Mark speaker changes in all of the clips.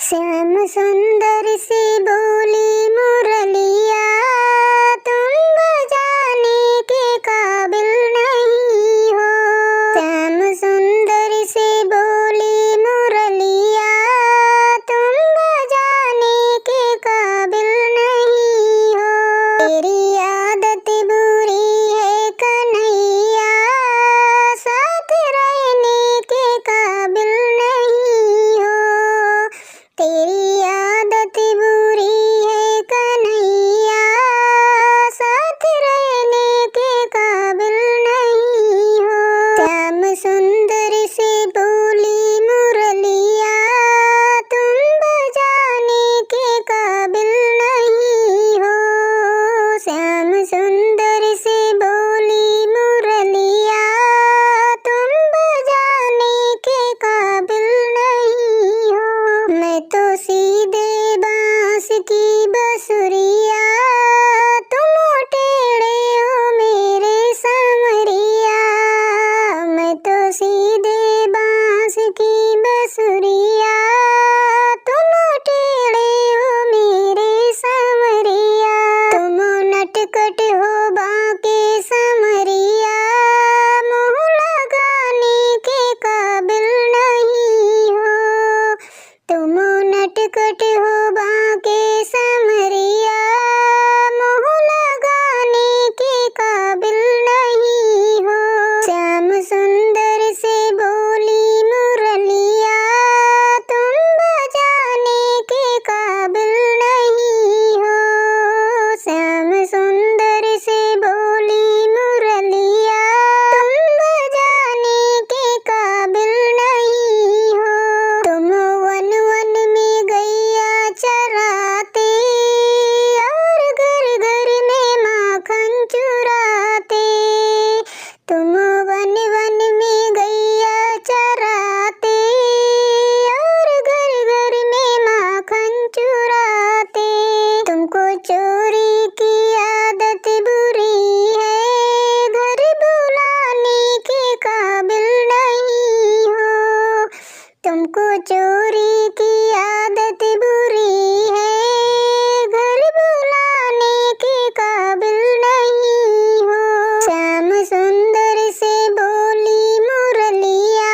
Speaker 1: श्याम सुंदर से बोली मुरलिया, तुम बजाने के काबिल नहीं हो। श्याम सुंदर से बोली मुरलिया, तुम बजाने के काबिल नहीं हो। तेरी आदत बुरी है कन्हैया, साथ रहने के काबिल नहीं हो। तेरी आदत बुरी है कन्हैया, साथ रहने के काबिल नहीं हो। श्याम सुंदर से बोली मुरलिया, तुम बजाने के काबिल नहीं हो। श्याम सुंदर से बोली मुरलिया, तुम बजाने के काबिल नहीं हो। मैं तो सीधे बांस की बसुरिया, तुम टेढ़े हो मेरे समरिया। मैं तो सीधे बांस की बसुरिया, तुम टेढ़े हो मेरे समरिया। तुम नटखट हो बाके समरिया, मुँह लगाने के काबिल नहीं हो। तुम नटखट हो बाके समरिया, मुँह लगाने के काबिल नहीं हो। श्याम सुंदर से बोली मुरलिया, तुम बजाने के काबिल नहीं हो। श्याम सुंदर से बोली मुरलिया, तुम बजाने के काबिल नहीं हो। तुम वन वन में गैया चराते, और घर घर में माखन चुराते। तुम वन वन में गैया चराते, और घर घर में माखन चुराते। तुमको चोरी की आदत बुरी है, घर बुलाने के काबिल नहीं हो। तुमको चोरी की आदत बुरी है, घर बुलाने के काबिल नहीं हो। श्याम सुंदर से बोली मुरलिया,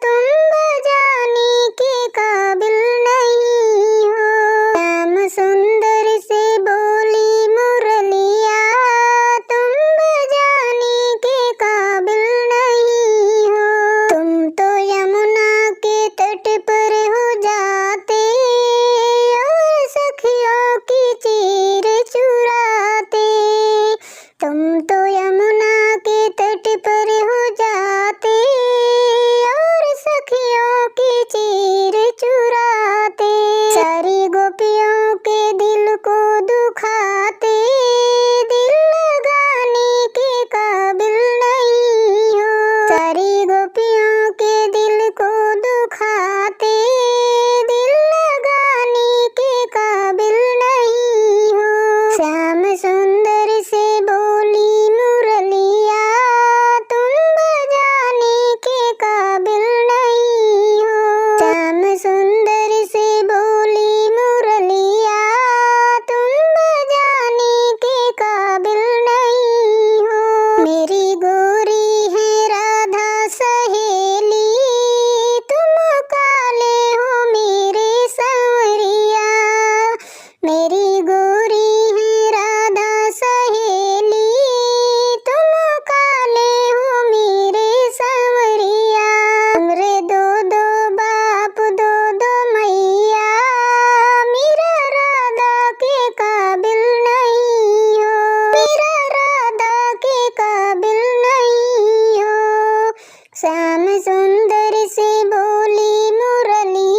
Speaker 1: तुम बजाने के काबिल नहीं हो। श्याम सुंदर से बोली मुरलिया, तुम बजाने के काबिल नहीं हो। तुम तो यमुना के तट पर हो जाते, और सखियों की चीर चुराते। तुम तो यमुना के तट पर हो जाते, और सखियों की चीर चुराते। सारी गोपियों के दिल को दुखाते, दिल लगाने के काबिल नहीं हो। सारी गोपियों के दिल को दुखाते, दिल लगाने के काबिल नहीं हो। श्याम सुंदर से बोली मुरलिया, तुम बजाने के काबिल नहीं हो। श्याम सुंदर से बोली मुरलिया, तुम बजाने के काबिल नहीं हो। मेरी गोरी है राधा सहेली, तुम काले हो मेरे संवरिया। मेरी गोरी है राधा सहेली, तुम काले हो मेरे संवरिया। हमरे दो दो बाप दो दो मैया, मेरा राधा के काबिल नहीं हो। मेरा राधा के काबिल नहीं हो। श्याम सुंदर से बोली मुरलिया,